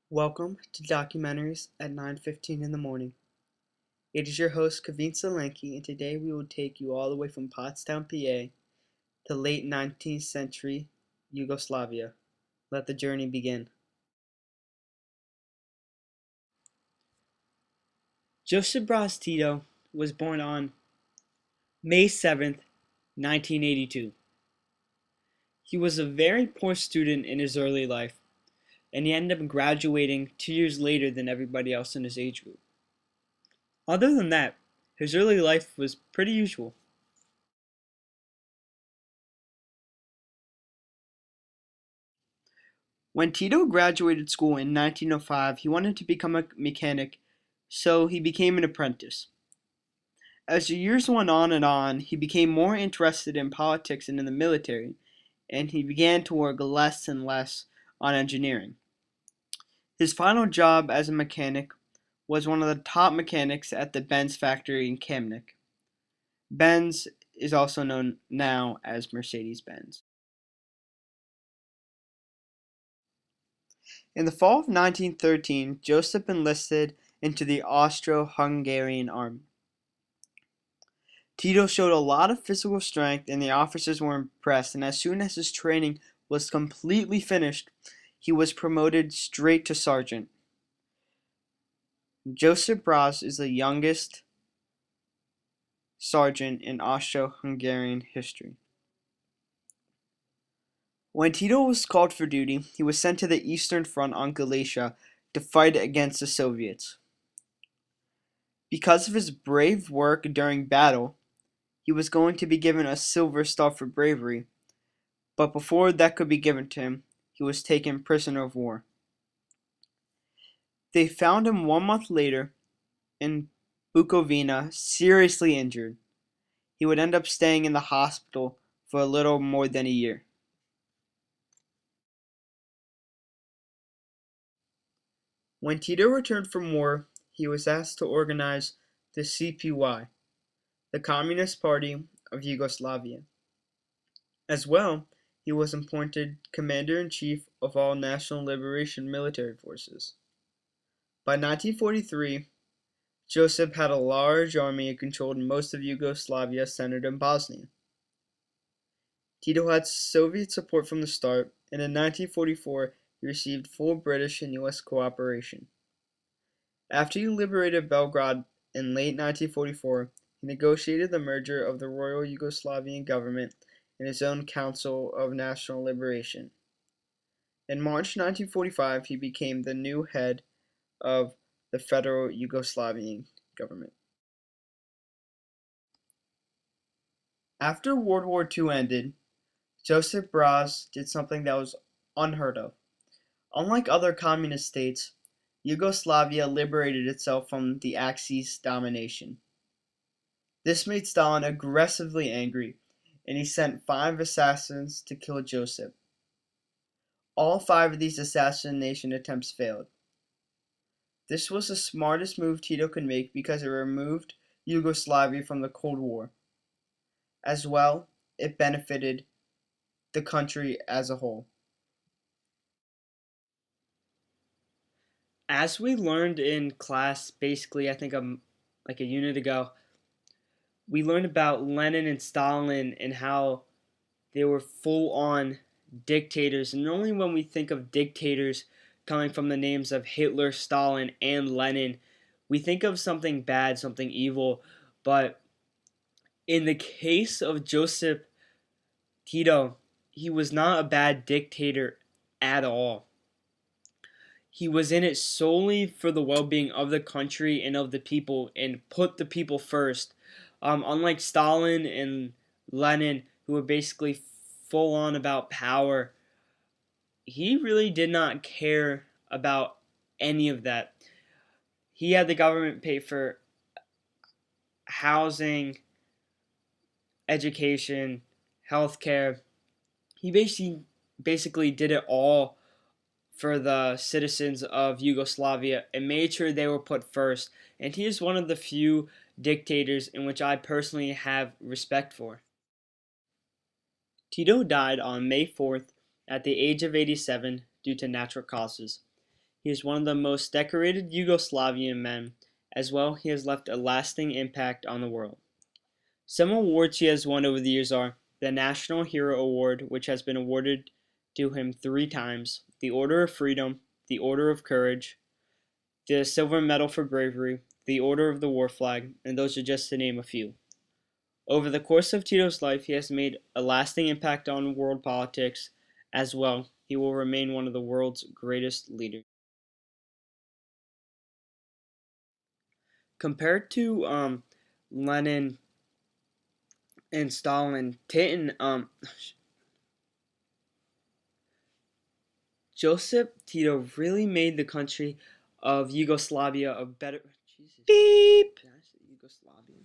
Welcome to Documentaries at 9:15 in the morning. It is your host Kavin Solanki, and today we will take you all the way from Pottstown, PA to late 19th century Yugoslavia. Let the journey begin. Josip Broz Tito was born on May 7th, 1982. He was a very poor student in his early life, and he ended up graduating 2 years later than everybody else in his age group. Other than that, his early life was pretty usual. When Tito graduated school in 1905, he wanted to become a mechanic, so he became an apprentice. As the years went on, he became more interested in politics and in the military, and he began to work less and less on engineering. His final job as a mechanic was one of the top mechanics at the Benz factory in Kamnik. Benz is also known now as Mercedes-Benz. In the fall of 1913, Joseph enlisted into the Austro-Hungarian army. Tito showed a lot of physical strength, and the officers were impressed, and as soon as his training was completely finished, he was promoted straight to sergeant. Josip Broz is the youngest sergeant in Austro-Hungarian history. When Tito was called for duty, he was sent to the Eastern Front on Galicia to fight against the Soviets. Because of his brave work during battle, he was going to be given a Silver Star for bravery, but before that could be given to him, he was taken prisoner of war. They found him 1 month later in Bukovina, seriously injured. He would end up staying in the hospital for a little more than a year. When Tito returned from war, he was asked to organize the CPY, the Communist Party of Yugoslavia. As well, he was appointed Commander-in-Chief of all National Liberation military forces. By 1943, Joseph had a large army and controlled most of Yugoslavia centered in Bosnia. Tito had Soviet support from the start, and in 1944 he received full British and US cooperation. After he liberated Belgrade in late 1944, he negotiated the merger of the Royal Yugoslavian government and his own Council of National Liberation. In March 1945, he became the new head of the Federal Yugoslavian government. After World War II ended, Josip Broz did something that was unheard of. Unlike other communist states, Yugoslavia liberated itself from the Axis domination. This made Stalin aggressively angry, and he sent 5 assassins to kill Josip. All 5 of these assassination attempts failed. This was the smartest move Tito could make because it removed Yugoslavia from the Cold War. As well, it benefited the country as a whole. As we learned in class, basically, I think like a unit ago, we learned about Lenin and Stalin and how they were full-on dictators. And only when we think of dictators coming from the names of Hitler, Stalin, and Lenin, we think of something bad, something evil. But in the case of Josip Tito, he was not a bad dictator at all. He was in it solely for the well-being of the country and of the people and put the people first. Unlike Stalin and Lenin, who were basically full on about power, he really did not care about any of that. He had the government pay for housing, education, healthcare. He basically did it all for the citizens of Yugoslavia and made sure they were put first. And he is one of the few dictators in which I personally have respect for. Tito died on May 4th at the age of 87 due to natural causes. He is one of the most decorated Yugoslavian men. As well, he has left a lasting impact on the world. Some awards he has won over the years are the National Hero Award, which has been awarded to him 3 times, the Order of Freedom, the Order of Courage, the Silver Medal for Bravery, the Order of the War Flag, and those are just to name a few. Over the course of Tito's life, he has made a lasting impact on world politics. As well, he will remain one of the world's greatest leaders. Compared to Lenin and Stalin, Josip Tito really made the country of Yugoslavia a better. Jesus. Beep. Did I say Yugoslavia?